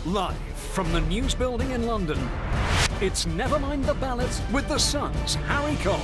Live from the News Building in London, it's Never Mind the Ballots with The Sun's Harry Cole.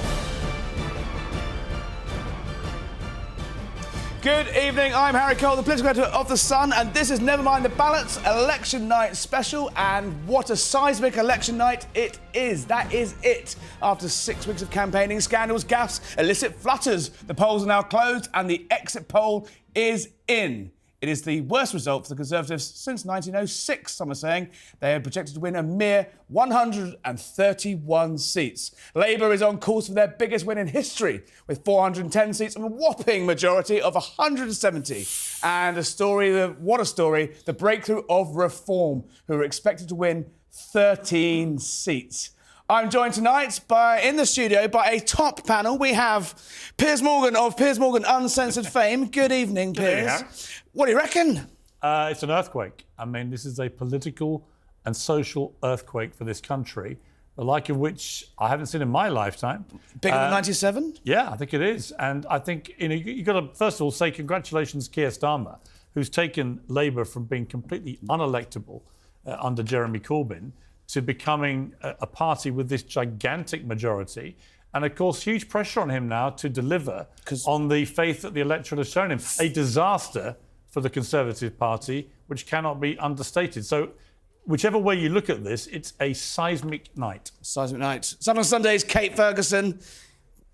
Good evening, I'm Harry Cole, the political editor of The Sun, and this is Never Mind The Ballots, election night special, and what a seismic election night it is. That is it. After 6 weeks of campaigning, scandals, gaffes, illicit flutters, the polls are now closed and the exit poll is in. It is the worst result for the Conservatives since 1906, some are saying. They are projected to win a mere 131 seats. Labour is on course for their biggest win in history, with 410 seats and a whopping majority of 170. And what a story, the breakthrough of Reform, who are expected to win 13 seats. I'm joined tonight in the studio by a top panel. We have Piers Morgan of Piers Morgan Uncensored fame. Good evening, Piers. What do you reckon? It's an earthquake. I mean, this is a political and social earthquake for this country, the like of which I haven't seen in my lifetime. Bigger than 97? Yeah, I think it is. And I think you've got to, first of all, say congratulations, Keir Starmer, who's taken Labour from being completely unelectable under Jeremy Corbyn to becoming a party with this gigantic majority. And, of course, huge pressure on him now to deliver on the faith that the electorate has shown him. A disaster for the Conservative Party, which cannot be understated. So, whichever way you look at this, it's a seismic night. Seismic night. Sun on Sundays, Kate Ferguson.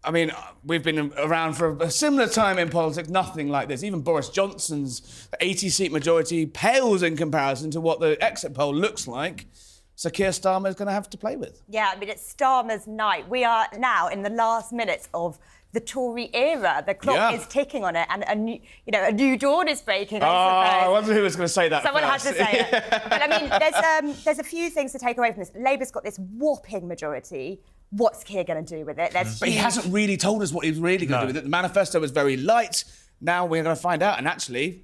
I mean, we've been around for a similar time in politics, nothing like this. Even Boris Johnson's 80-seat majority pales in comparison to what the exit poll looks like. So Keir Starmer is going to have to play with. Yeah, I mean, it's Starmer's night. We are now in the last minutes of the Tory era. The clock is ticking on it, and a new dawn is breaking. I wonder who was going to say that. Someone first. had to say it. But I mean, there's a few things to take away from this. Labour's got this whopping majority. What's Keir going to do with it? But he hasn't really told us what he's really going to do with it. The manifesto was very light. Now we're going to find out. And actually,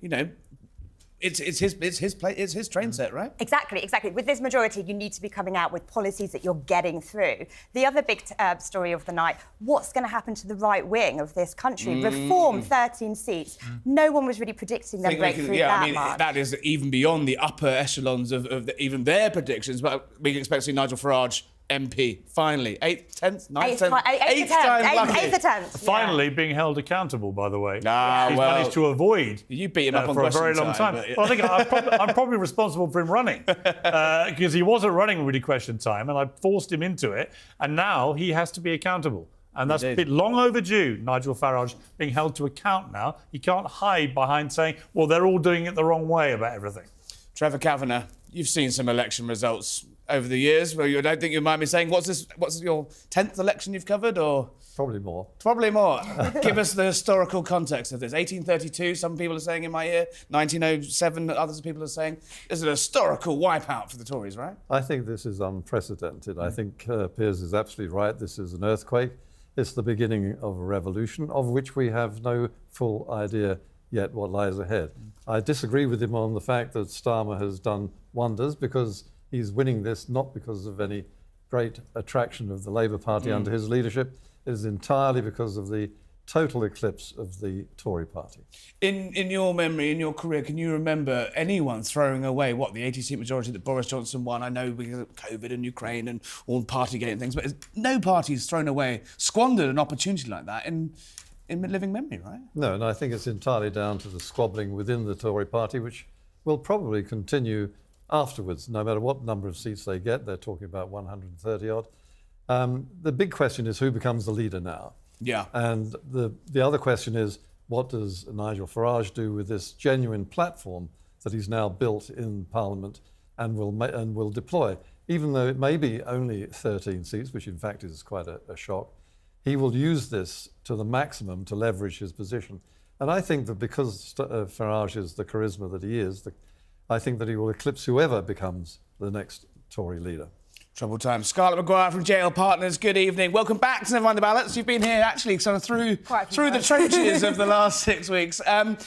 it's his train set, right? Exactly. With this majority, you need to be coming out with policies that you're getting through. The other big story of the night, what's going to happen to the right wing of this country? Reform, 13 seats. No one was really predicting them break through that much. That is even beyond the upper echelons of even their predictions. But we can expect to see Nigel Farage MP, finally. 8th, 10th, 9th, 10th? 8th time lucky. 8th attempt. Finally being held accountable, by the way. He's managed to avoid you beat him up on for a very long time. Well, I think I'm probably responsible for him running because he wasn't running with question time and I forced him into it, and now he has to be accountable. And that's a bit long overdue, Nigel Farage being held to account now. He can't hide behind saying, well, they're all doing it the wrong way about everything. Trevor Kavanagh, you've seen some election results over the years. Well, I don't think you mind me saying, what's your 10th election you've covered, or? Probably more. Probably more. Give us the historical context of this. 1832, some people are saying in my ear. 1907, others people are saying. This is a historical wipeout for the Tories, right? I think this is unprecedented. I think Piers is absolutely right. This is an earthquake. It's the beginning of a revolution, of which we have no full idea yet what lies ahead. I disagree with him on the fact that Starmer has done wonders, because he's winning this not because of any great attraction of the Labour Party under his leadership. It is entirely because of the total eclipse of the Tory party. In your memory, in your career, can you remember anyone throwing away, the 80-seat majority that Boris Johnson won? I know because of COVID and Ukraine and all Partygate and things, but no party's squandered an opportunity like that in living memory, right? No, and I think it's entirely down to the squabbling within the Tory party, which will probably continue afterwards, no matter what number of seats they get. They're talking about 130 odd. The big question is who becomes the leader now? Yeah. And the other question is, what does Nigel Farage do with this genuine platform that he's now built in Parliament and will deploy? Even though it may be only 13 seats, which in fact is quite a shock, he will use this to the maximum to leverage his position. And I think that because Farage is the charisma that he is, I think that he will eclipse whoever becomes the next Tory leader. Trouble time. Scarlett Maguire from JL Partners, good evening. Welcome back to Never Mind The Ballots. You've been here actually sort of through the trenches of the last 6 weeks. A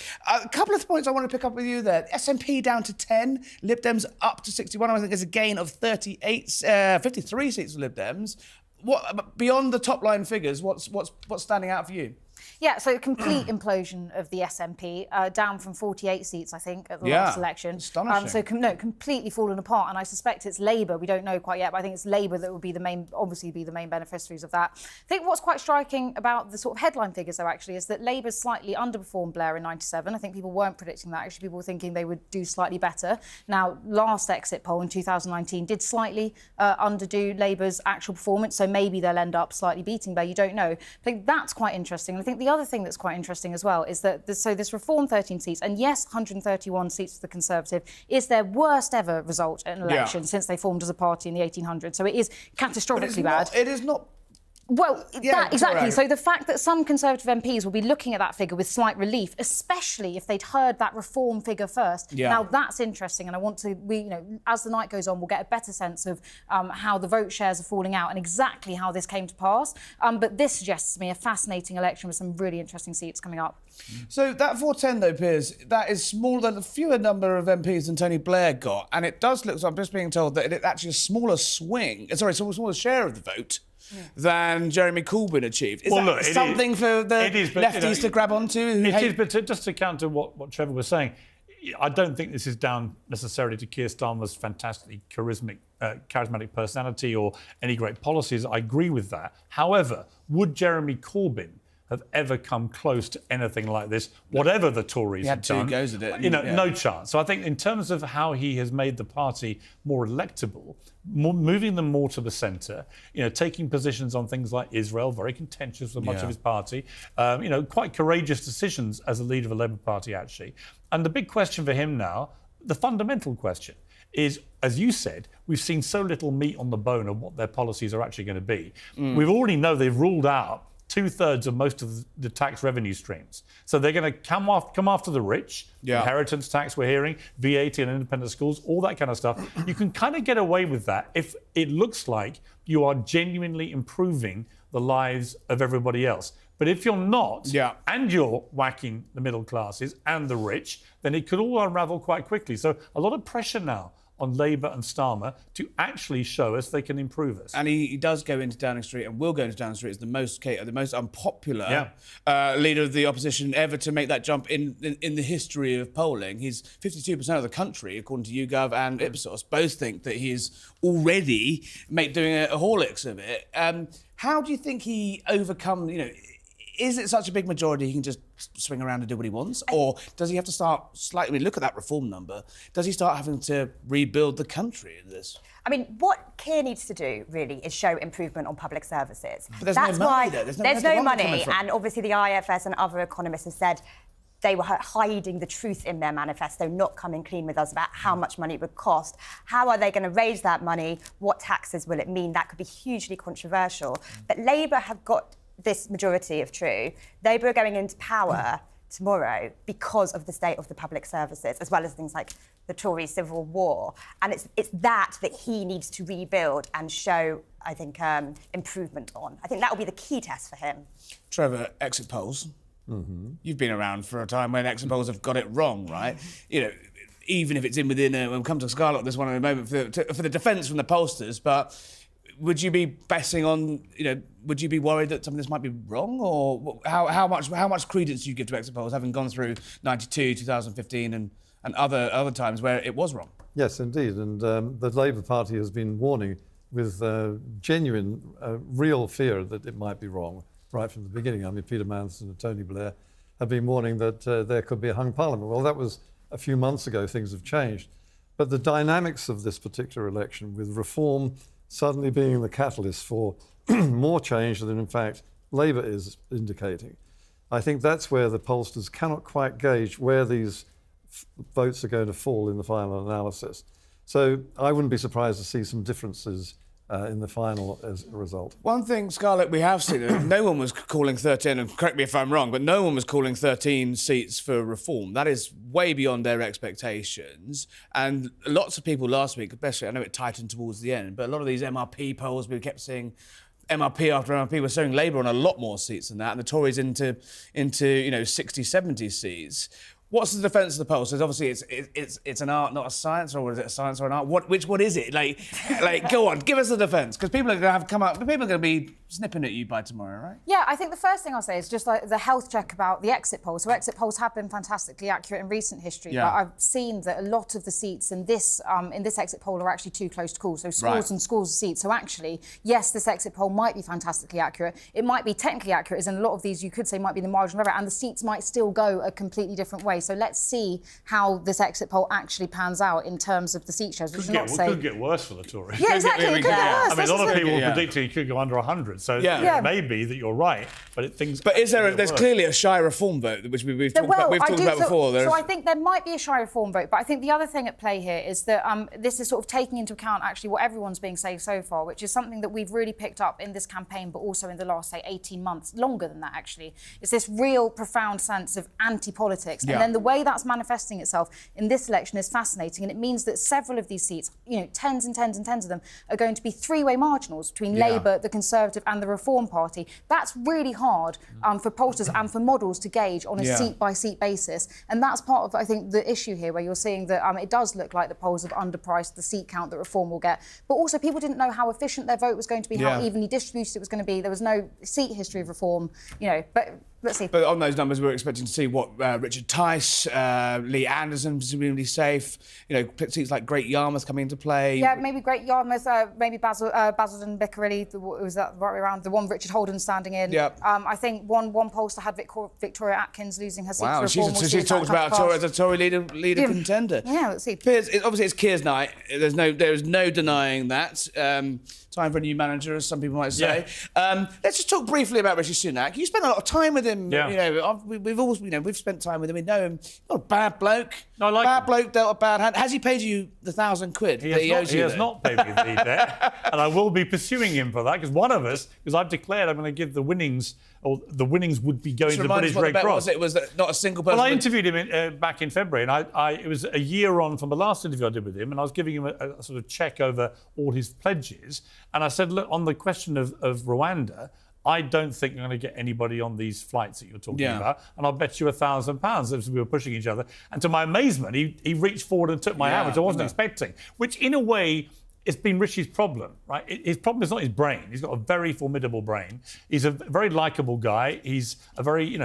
couple of points I want to pick up with you there. SNP down to 10, Lib Dems up to 61. I think there's a gain of 53 seats for Lib Dems. What beyond the top line figures? What's standing out for you? Yeah, so complete implosion of the SNP, down from 48 seats, I think, at the last election. Astonishing. So completely fallen apart, and I suspect it's Labour. We don't know quite yet, but I think it's Labour that will be obviously be the main beneficiaries of that. I think what's quite striking about the sort of headline figures, though, actually, is that Labour slightly underperformed Blair in '97. I think people weren't predicting that. Actually, people were thinking they would do slightly better. Now, last exit poll in 2019 did slightly underdo Labour's actual performance, so maybe they'll end up slightly beating Blair. You don't know. I think that's quite interesting. I think the other thing that's quite interesting as well is that this Reform 13 seats, and yes, 131 seats for the Conservative, is their worst ever result in an election since they formed as a party in the 1800s. So it is catastrophically bad. It is not. Well, exactly. So the fact that some Conservative MPs will be looking at that figure with slight relief, especially if they'd heard that Reform figure first. Now that's interesting, and I want to, as the night goes on, we'll get a better sense of how the vote shares are falling out and exactly how this came to pass. But this suggests to me a fascinating election with some really interesting seats coming up. So that 410, though, Piers, that is smaller than a fewer number of MPs than Tony Blair got, and it does look. So I'm just being told that it's actually a smaller smaller share of the vote than Jeremy Corbyn achieved. Is that something for the lefties to grab onto? It is, but just to counter what Trevor was saying, I don't think this is down necessarily to Keir Starmer's fantastically charismatic personality or any great policies. I agree with that. However, would Jeremy Corbyn have ever come close to anything like this, whatever the Tories have done? He had 2 goes at it. No chance. So I think in terms of how he has made the party more electable, moving them more to the centre, taking positions on things like Israel, very contentious for much of his party, quite courageous decisions as a leader of the Labour Party, actually. And the big question for him now, the fundamental question, is, as you said, we've seen so little meat on the bone of what their policies are actually going to be. We already know they've ruled out 2/3 of most of the tax revenue streams. So they're going to come after the rich, inheritance tax we're hearing, VAT and independent schools, all that kind of stuff. You can kind of get away with that if it looks like you are genuinely improving the lives of everybody else. But if you're not, and you're whacking the middle classes and the rich, then it could all unravel quite quickly. So a lot of pressure now on Labour and Starmer to actually show us they can improve us. And he does go into Downing Street and will go into Downing Street as the most unpopular leader of the opposition ever to make that jump in the history of polling. He's 52% of the country, according to YouGov and Ipsos, both think that he's already doing a Horlicks of it. How do you think he overcome, is it such a big majority he can just swing around and do what he wants? Or does he have to start slightly, look at that reform number, does he start having to rebuild the country in this? I mean, what Keir needs to do, really, is show improvement on public services. But there's no money there. There's no money, and obviously the IFS and other economists have said they were hiding the truth in their manifesto, not coming clean with us about how much money it would cost. How are they going to raise that money? What taxes will it mean? That could be hugely controversial. But Labour have got this majority of True. Labour are going into power tomorrow because of the state of the public services, as well as things like the Tory civil war. And it's that he needs to rebuild and show, I think, improvement on. I think that will be the key test for him. Trevor, exit polls. You've been around for a time when exit polls have got it wrong, right? Even if it's within, we'll come to Scarlett this one in a moment for the defence from the pollsters, but would you be betting on, would you be worried that some of this might be wrong? Or how much credence do you give to exit polls, having gone through 92, 2015 and other times where it was wrong? Yes, indeed. And the Labour Party has been warning with genuine, real fear that it might be wrong right from the beginning. I mean, Peter Manson and Tony Blair have been warning that there could be a hung parliament. Well, that was a few months ago. Things have changed. But the dynamics of this particular election, with reform suddenly being the catalyst for more change than, in fact, Labour is indicating, I think that's where the pollsters cannot quite gauge where these votes are going to fall in the final analysis. So I wouldn't be surprised to see some differences in the final as a result. One thing, Scarlett, we have seen, no one was calling 13, and correct me if I'm wrong, but no one was calling 13 seats for reform. That is way beyond their expectations. And lots of people last week, especially, I know it tightened towards the end, but a lot of these MRP polls, we kept seeing MRP after MRP were showing Labour on a lot more seats than that, and the Tories into 60, 70 seats. What's the defence of the Pollsters? Obviously, it's an art, not a science, or is it a science or an art? What is it? Like, go on, give us the defence, because people are going to have come up. People are going to be snipping at you by tomorrow, right? Yeah, I think the first thing I'll say is just like the health check about the exit polls. So exit polls have been fantastically accurate in recent history, but I've seen that a lot of the seats in this exit poll are actually too close to call. So scores and scores of seats. So actually, yes, this exit poll might be fantastically accurate. It might be technically accurate, as in a lot of these you could say might be the marginal error, and the seats might still go a completely different way. So let's see how this exit poll actually pans out in terms of the seat shares. Could get worse for the Tories. Yeah, exactly. It could get worse. I mean, a lot of people were predicting it could go under 100. So it may be that you're right, but things. But there's clearly a shy reform vote, which we've talked about before. So I think there might be a shy reform vote, but I think the other thing at play here is that this is sort of taking into account actually what everyone's being saying so far, which is something that we've really picked up in this campaign, but also in the last, say, 18 months, longer than that actually, is this real profound sense of anti-politics. And then the way that's manifesting itself in this election is fascinating, and it means that several of these seats, tens and tens and tens of them, are going to be three-way marginals between Labour, the Conservative and the Reform Party. That's really hard for pollsters and for models to gauge on a seat-by-seat basis. And that's part of, I think, the issue here, where you're seeing that it does look like the polls have underpriced the seat count that Reform will get. But also, people didn't know how efficient their vote was going to be, how evenly distributed it was going to be. There was no seat history of Reform, but let's see. But on those numbers, we're expecting to see what Richard Tice, Lee Anderson, presumably safe. Seats like Great Yarmouth coming into play. Yeah, maybe Great Yarmouth, maybe Basildon, Bickerelly. Was that the right way around? The one Richard Holden standing in. Yep. I think one pollster had Victoria Atkins losing her seat to Reform. So she's talked about Tory as a Tory leader contender. Yeah, let's see. Piers, obviously it's Keir's night. There is no denying that. Time for a new manager, as some people might say. Let's just talk briefly about Rishi Sunak. You spent a lot of time with him. Yeah. We've spent time with him. We know him. Not a bad bloke. No, I like bad him. Bloke dealt a bad hand. Has he paid you the £1,000 He has not paid me the debt, and I will be pursuing him for that, because one of us, because I've declared I'm going to give the winnings, or the winnings would be going to the British Red Cross. It was that not a single person. Well, I interviewed him back in February, and it was a year on from the last interview I did with him, and I was giving him a sort of check over all his pledges, and I said, look, on the question of Rwanda, I don't think I'm going to get anybody on these flights that you're talking about, and I'll bet you £1,000 as we were pushing each other. And to my amazement, he reached forward and took my hand, which I wasn't expecting, which in a way, it's been Rishi's problem, right? His problem is not his brain. He's got a very formidable brain. He's a very likeable guy. He's a very,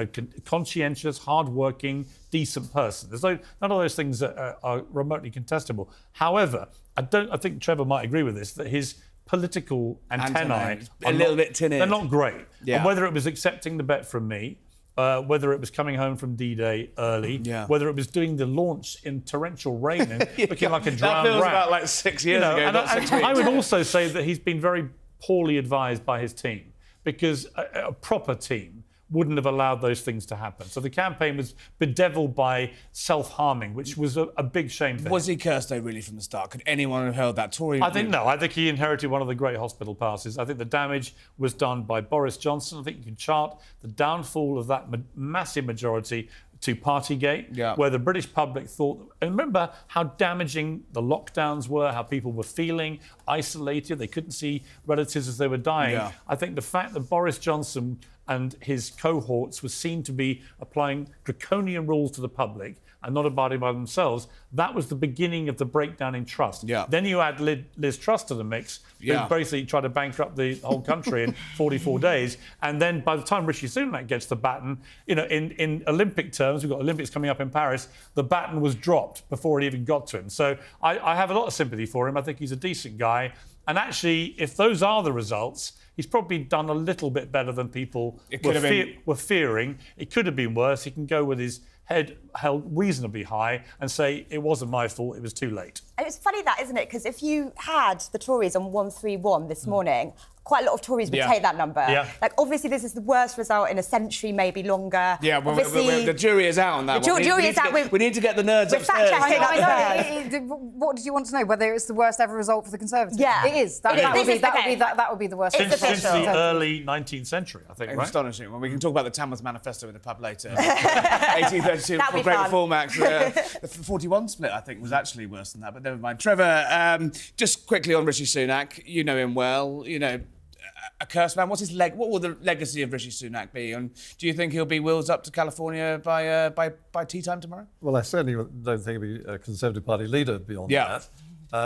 conscientious, hard-working, decent person. There's none of those things that are remotely contestable. However, I think Trevor might agree with this, that his political antennae a little bit tin-eared. They're not great. Yeah. And whether it was accepting the bet from me, whether it was coming home from D-Day early, whether it was doing the launch in torrential rain and looking like a drowned rat. That feels rat. about like 6 years ago, not 6 weeks. I would also say that he's been very poorly advised by his team, because a proper team wouldn't have allowed those things to happen. So the campaign was bedeviled by self-harming, which was a big shame for him. Was he cursed, though, really, from the start? Could anyone have held that? Tory? I think no. I think he inherited one of the great hospital passes. I think the damage was done by Boris Johnson. I think you can chart the downfall of that massive majority to Partygate, where the British public thought... And remember how damaging the lockdowns were, how people were feeling isolated. They couldn't see relatives as they were dying. Yeah. I think the fact that Boris Johnson and his cohorts were seen to be applying draconian rules to the public and not abiding by themselves, that was the beginning of the breakdown in trust. Yeah. Then you add Liz Truss to the mix, who basically tried to bankrupt the whole country in 44 days. And then by the time Rishi Sunak gets the baton, in Olympic terms, we've got Olympics coming up in Paris, the baton was dropped before it even got to him. So I have a lot of sympathy for him. I think he's a decent guy. And actually, if those are the results, he's probably done a little bit better than people were fearing. It could have been worse. He can go with his head held reasonably high and say, it wasn't my fault, it was too late. And it's funny that, isn't it? Because if you had the Tories on 131 this morning, quite a lot of Tories would take that number. Yeah. Like, obviously, this is the worst result in a century, maybe longer. Yeah, well, the jury is out on that one. Jury is out. We need to get the nerds upstairs. What did you want to know? Whether it's the worst ever result for the Conservatives? Yeah. It is. That would be the worst. Since the early 19th century, I think, right? Astonishing. Well, we can talk about the Tamworth Manifesto in the pub later. 1832 for Great Reform Act. The 41 split, I think, was actually worse than that, but never mind. Trevor, just quickly on Rishi Sunak, you know him well, a cursed man. What will the legacy of Rishi Sunak be? And do you think he'll be wheels up to California by tea time tomorrow? Well, I certainly don't think he'll be a Conservative Party leader beyond Yeah. that.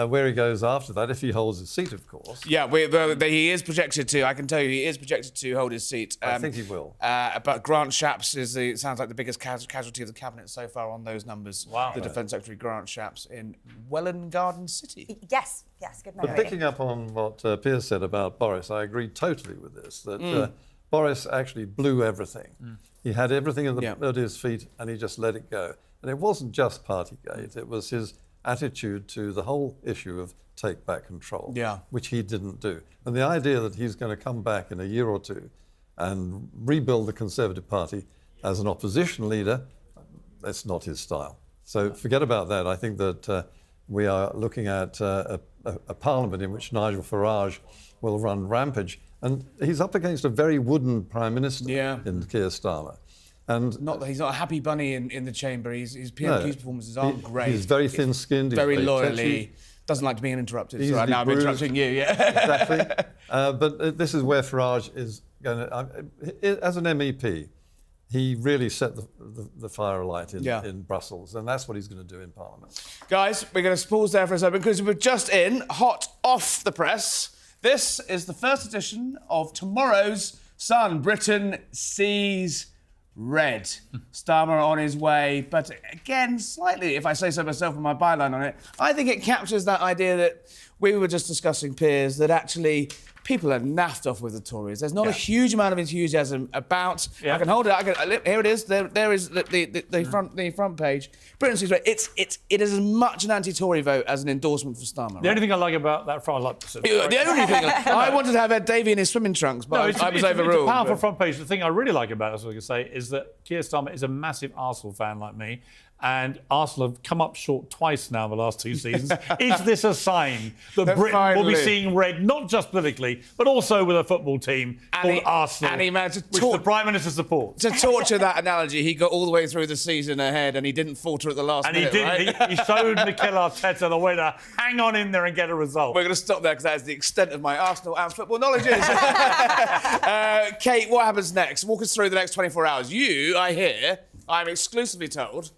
Where he goes after that, if he holds his seat, of course. Yeah, he is projected to. I can tell you, he is projected to hold his seat. I think he will. But Grant Shapps sounds like the biggest casualty of the cabinet so far on those numbers. Wow. The Defence Secretary Grant Shapps in Welwyn Garden City. Yes, good memory. But picking up on what Piers said about Boris, I agree totally with this, that Boris actually blew everything. He had everything at his feet and he just let it go. And it wasn't just Partygate, it was his attitude to the whole issue of take back control, which he didn't do. And the idea that he's going to come back in a year or two and rebuild the Conservative Party as an opposition leader, that's not his style. So forget about that. I think that we are looking at a parliament in which Nigel Farage will run rampage. And he's up against a very wooden Prime Minister in Keir Starmer. And he's not a happy bunny in the chamber. His PMQ's performances aren't great. He's very thin-skinned. Very loyally. Touchy. Doesn't like being interrupted. Easily So now I'm bruised. interrupting you. Yeah. Exactly. But this is where Farage is going to... as an MEP, he really set the fire alight in Brussels, and that's what he's going to do in Parliament. Guys, we're going to pause there for a second because we're just in, hot off the press. This is the first edition of tomorrow's Sun. Britain sees red. Starmer on his way, but again, slightly, if I say so myself in my byline on it, I think it captures that idea that we were just discussing, Piers, that actually people are naffed off with the Tories. There's not a huge amount of enthusiasm about. I can hold it. Here it is. There is the front page. Britain sees red. It is as much an anti-Tory vote as an endorsement for Starmer. The only thing I like about that front, the only thing I wanted to have Ed Davey in his swimming trunks, but I was overruled. It's a powerful front page. The thing I really like about it, as I can say, is that Keir Starmer is a massive Arsenal fan like me. And Arsenal have come up short twice now in the last 2 seasons. Is this a sign that Britain will be seeing red, not just politically, but also with a football team called Arsenal, which the Prime Minister supports? To torture that analogy, he got all the way through the season ahead and he didn't falter at the last minute, he showed Mikel Arteta the way to hang on in there and get a result. We're going to stop there because that is the extent of my Arsenal and football knowledges. Kate, what happens next? Walk us through the next 24 hours. You, I hear, I'm exclusively told,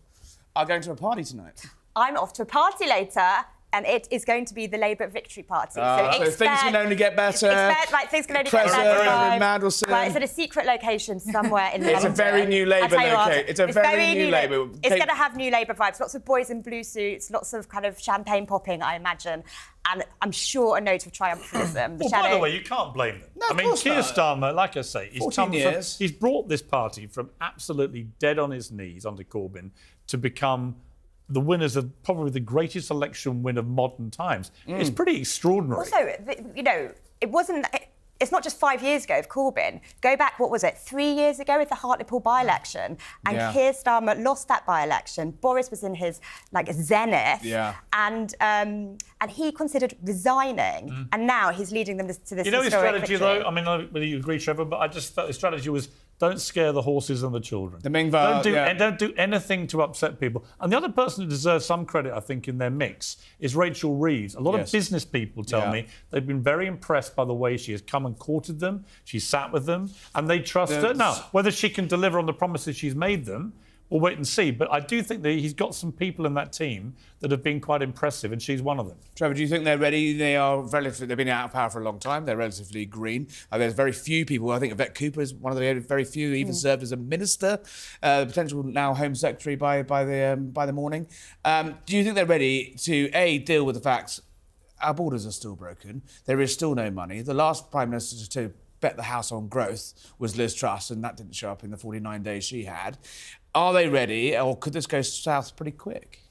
are going to a party tonight. I'm off to a party later, and it is going to be the Labour victory party. So things can only get better. Things can only get better. Mandelson. Well, it's at a secret location somewhere in London. It's a very new Labour location. It's a very new Labour. It's going to have new Labour vibes. Lots of boys in blue suits, lots of kind of champagne popping, I imagine. And I'm sure a note of triumphalism. By the way, you can't blame them. No, I mean, Keir Starmer, like I say, he's brought this party from absolutely dead on his knees under Corbyn to become the winners of probably the greatest election win of modern times. It's pretty extraordinary. Also, it's not just 5 years ago of Corbyn. Go back, 3 years ago with the Hartlepool by-election, and Keir Starmer lost that by-election. Boris was in his zenith, and he considered resigning, and now he's leading them to this historic his strategy, victory. though. I mean, whether you agree, Trevor, but I just felt his strategy was don't scare the horses and the children. The Mingval, don't do anything to upset people. And the other person who deserves some credit, I think, in their mix is Rachel Reeves. A lot of business people tell me they've been very impressed by the way she has come and courted them. She's sat with them, and they trust her. Now, whether she can deliver on the promises she's made them, we'll wait and see. But I do think that he's got some people in that team that have been quite impressive, and she's one of them. Trevor, do you think they're ready? They've been out of power for a long time. They're relatively green. There's very few people. I think Yvette Cooper is one of the very few who even served as a minister, potential now Home Secretary by the morning. Do you think they're ready to deal with the facts? Our borders are still broken. There is still no money. The last Prime Minister to bet the house on growth was Liz Truss, and that didn't show up in the 49 days she had. Are they ready, or could this go south pretty quick?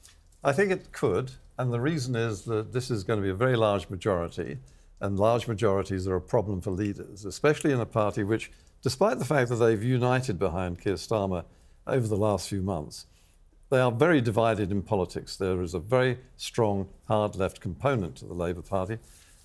I think it could, and the reason is that this is going to be a very large majority, and large majorities are a problem for leaders, especially in a party which, despite the fact that they've united behind Keir Starmer over the last few months, they are very divided in politics. There is a very strong hard left component to the Labour Party,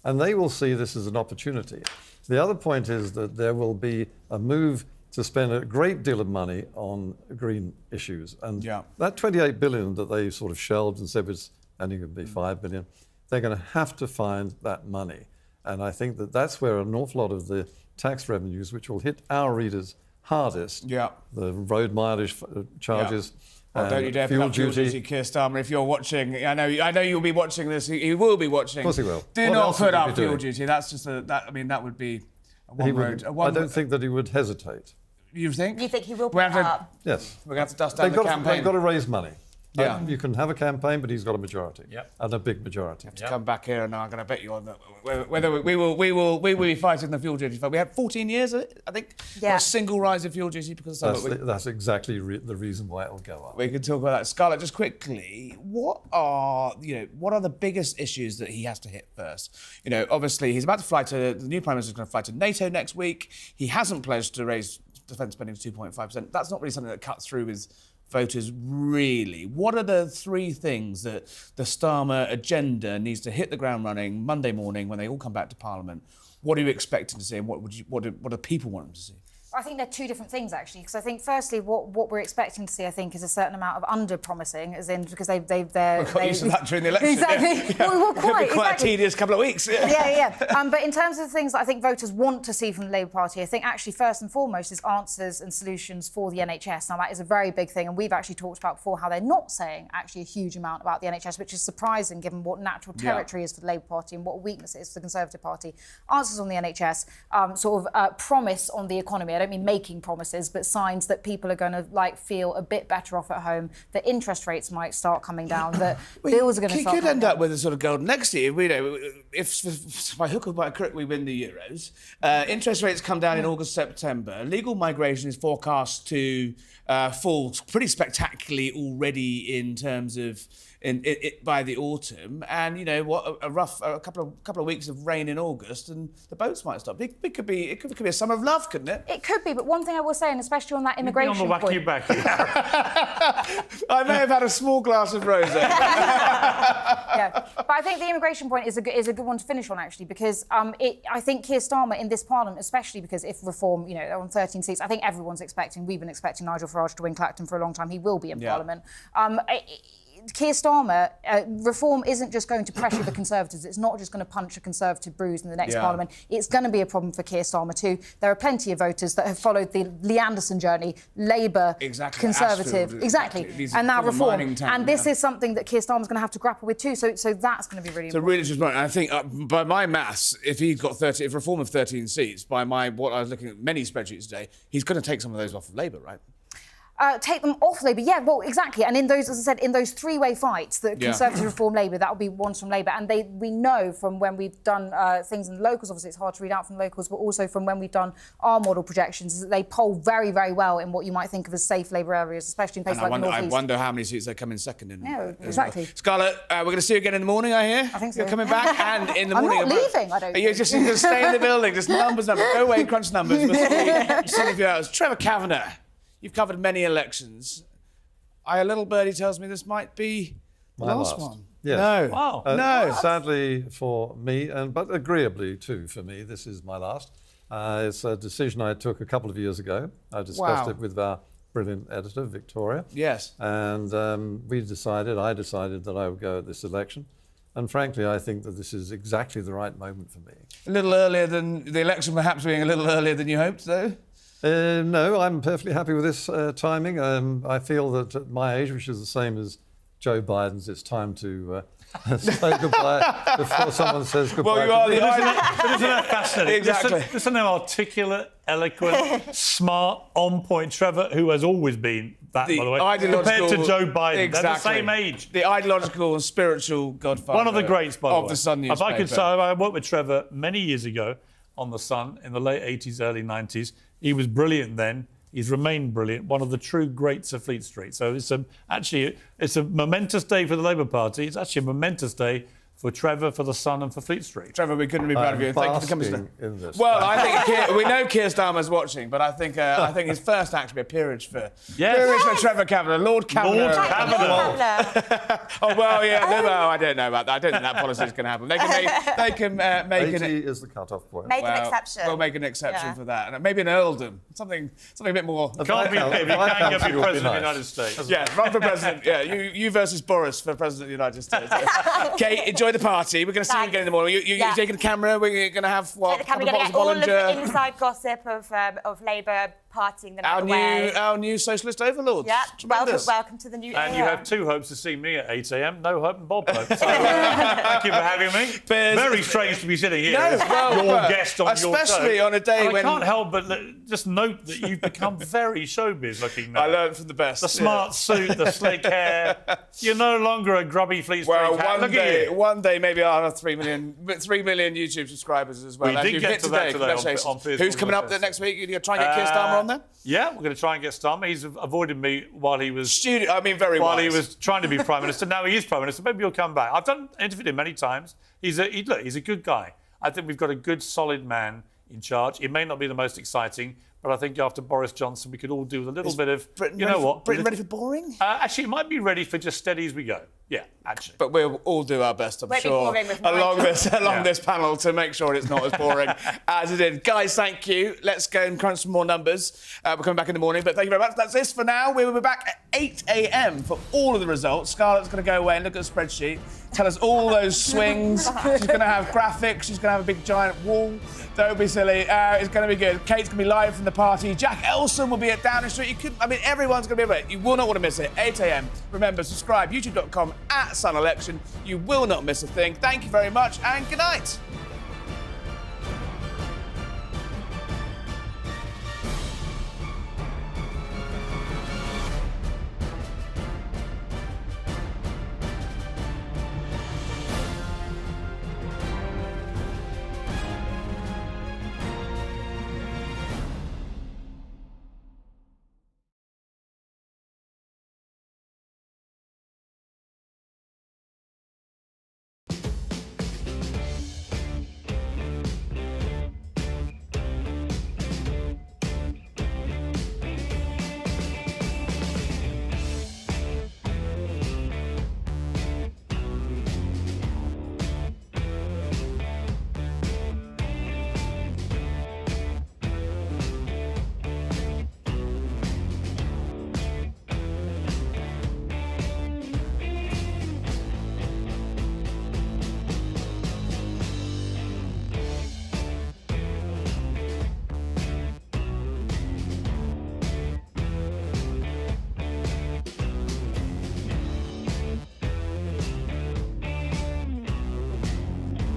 and they will see this as an opportunity. The other point is that there will be a move to spend a great deal of money on green issues. And that 28 billion that they sort of shelved and said was only going to be 5 billion, they're going to have to find that money. And I think that that's where an awful lot of the tax revenues, which will hit our readers hardest. Yeah. The road mileage charges. Well, don't you dare put up fuel duty, Keir Starmer. If you're watching, I know you'll be watching this. He will be watching. Of course he will. Do not put up fuel duty. That's just that would be a one road. I don't think that he would hesitate. You think? You think he will put it up? Yes. We're going to have to dust down the campaign. They've got to raise money. Yeah. You can have a campaign, but he's got a majority. Yep. And a big majority. To come back here, and I'm going to bet you on that. Whether we will be fighting the fuel duty. We had 14 years, I think, Yeah. a single rise of fuel duty because of That's exactly the reason why it will go up. We can talk about that. Scarlett, just quickly, what are the biggest issues that he has to hit first? Obviously, he's about to fly to the new Prime Minister is going to fly to NATO next week. He hasn't pledged to raise defence spending to 2.5%. That's not really something that cuts through with voters, really. What are the three things that the Starmer agenda needs to hit the ground running Monday morning when they all come back to Parliament? What are you expecting to see, and what do people want them to see? I think they're two different things, actually, because I think, firstly, what we're expecting to see, I think, is a certain amount of under-promising, as in, because they're... We got used to that during the election. Exactly. Yeah. Well, It could be quite a tedious couple of weeks. Yeah. But in terms of the things that I think voters want to see from the Labour Party, I think actually first and foremost is answers and solutions for the NHS. Now, that is a very big thing, and we've actually talked about before how they're not saying actually a huge amount about the NHS, which is surprising given what natural territory is for the Labour Party and what weakness it is for the Conservative Party. Answers on the NHS, promise on the economy. I don't mean making promises, but signs that people are going to feel a bit better off at home, that interest rates might start coming down, that bills are going to start. He could end up with a sort of golden next year. If by hook or by crook we win the Euros, interest rates come down in August, September. Legal migration is forecast to fall pretty spectacularly already in terms of by the autumn, and a couple of weeks of rain in August, and the boats might stop. It could be a summer of love, couldn't it? It could be, but one thing I will say, and especially on that immigration on the wacky point. back. I may have had a small glass of rosé. Yeah, but I think the immigration point is a good one to finish on, actually, because I think Keir Starmer in this Parliament, especially because if reform, they're on 13 seats, I think everyone's expecting. We've been expecting Nigel Farage to win Clacton for a long time. He will be in Parliament. Keir Starmer, reform isn't just going to pressure the Conservatives. It's not just going to punch a Conservative bruise in the next Parliament. It's going to be a problem for Keir Starmer too. There are plenty of voters that have followed the Lee Anderson journey, Labour, Conservative, exactly. And now reform. And this is something that Keir Starmer's going to have to grapple with too. So that's going to be really important. So really just I think by my maths, if reform of 13 seats, what I was looking at many spreadsheets today, he's going to take some of those off of Labour, right? Take them off Labour, well, exactly. And in those, as I said, in those three-way fights, the Conservative Reform Labour, that will be ones from Labour. And we know from when we've done things in the locals, obviously it's hard to read out from the locals, but also from when we've done our model projections, is that they poll very, very well in what you might think of as safe Labour areas, especially in places like the North East. I wonder how many seats they come in second in. Yeah, exactly. Well. Scarlett, we're going to see you again in the morning, I hear. I think so. You're coming back, and in the morning... I'm not leaving, I don't think. You're just going to stay in the building, just numbers. Go away and crunch numbers. We'll see you in a few hours. Trevor Kavanagh. You've covered many elections. A little birdie tells me this might be the last one. Yes. No. Wow. No. Sadly for me, but agreeably too for me, this is my last. It's a decision I took a couple of years ago. I discussed it with our brilliant editor, Victoria. Yes. And I decided that I would go at this election. And frankly, I think that this is exactly the right moment for me. A little earlier than the election, perhaps being a little earlier than you hoped, though. No, I'm perfectly happy with this timing. I feel that at my age, which is the same as Joe Biden's, it's time to say goodbye before someone says goodbye. Well, you are the But isn't that fascinating? Exactly. Listen to articulate, eloquent, smart, on-point Trevor, who has always been that, by the way, compared to Joe Biden. Exactly. They're the same age. The ideological and spiritual godfather. One of the greats, by the way. Of the Sun newspaper. If I could say, I worked with Trevor many years ago on the Sun in the late 80s, early 90s. He was brilliant then. He's remained brilliant. One of the true greats of Fleet Street. So it's a momentous day for the Labour Party. It's actually a momentous day for Trevor, for the Sun, and for Fleet Street. Trevor, we couldn't be proud of you. Thank you for coming today. In this. Well, I think we know Keir Starmer's watching, but I think his first act should be a peerage for Trevor Kavanagh, Lord Kavanagh. Lord Kavanagh. Oh well, yeah. No, I don't know about that. I don't think that policy is going to happen. They can make 80 is the cut-off point. Make an exception. We'll make an exception for that, and maybe an earldom, something a bit more. Can't be big. You can't get be president of the United States. Yeah, run for president. Yeah, you versus Boris for president of the United States. Kate, enjoy enjoy the party. We're going to see you Thanks. again in the morning. You're taking the camera. We're going to have what? Can we couple get bottles all of the Bollinger. inside gossip of Labour partying the night away? Our new socialist overlords. Yeah, Tremendous. welcome to the new And era. you have two hopes to see me at 8 a.m. No hope and Bob hope. So, thank you for having me. Piers- Very strange to be sitting here No, as well, your but guest on your show. especially on a day And when- I can't help but just note that you've become very showbiz looking now. I learned from the best. The smart suit, the slick hair. You're no longer a grubby Fleet Street Well, cat. Look at you. one day maybe I'll have 3 million YouTube subscribers as well. We as did you've get hit to that today on Congratulations. Piers Who's Morgan coming up Uncensored. next week? You're going to try and get Keir Starmer on there? Yeah, we're going to try and get Starmer. He's avoided me while he was Very while wise. he was trying to be Prime Minister. Now he is Prime Minister. Maybe he'll come back. I've interviewed him many times. He's a good guy. I think we've got a good, solid man in charge. It may not be the most exciting, but I think after Boris Johnson, we could all do with a little bit of, Britain you ready know for- what? Britain ready for boring? Actually, it might be ready for just steady as we go. Yeah, actually. But we'll all do our best, I'm Won't be sure, boring with along Nigel. this panel to make sure it's not as boring as it is. Guys, thank you. Let's go and crunch some more numbers. We're coming back in the morning, but thank you very much. That's this for now. We will be back at 8 a.m. for all of the results. Scarlett's going to go away and look at the spreadsheet, tell us all those swings. She's going to have graphics. She's going to have a big giant wall. Don't be silly. It's going to be good. Kate's going to be live from the party. Jack Elson will be at Downing Street. Everyone's going to be able to. You will not want to miss it. 8 a.m. Remember, subscribe, youtube.com/SunElection. You will not miss a thing. Thank you very much and good night.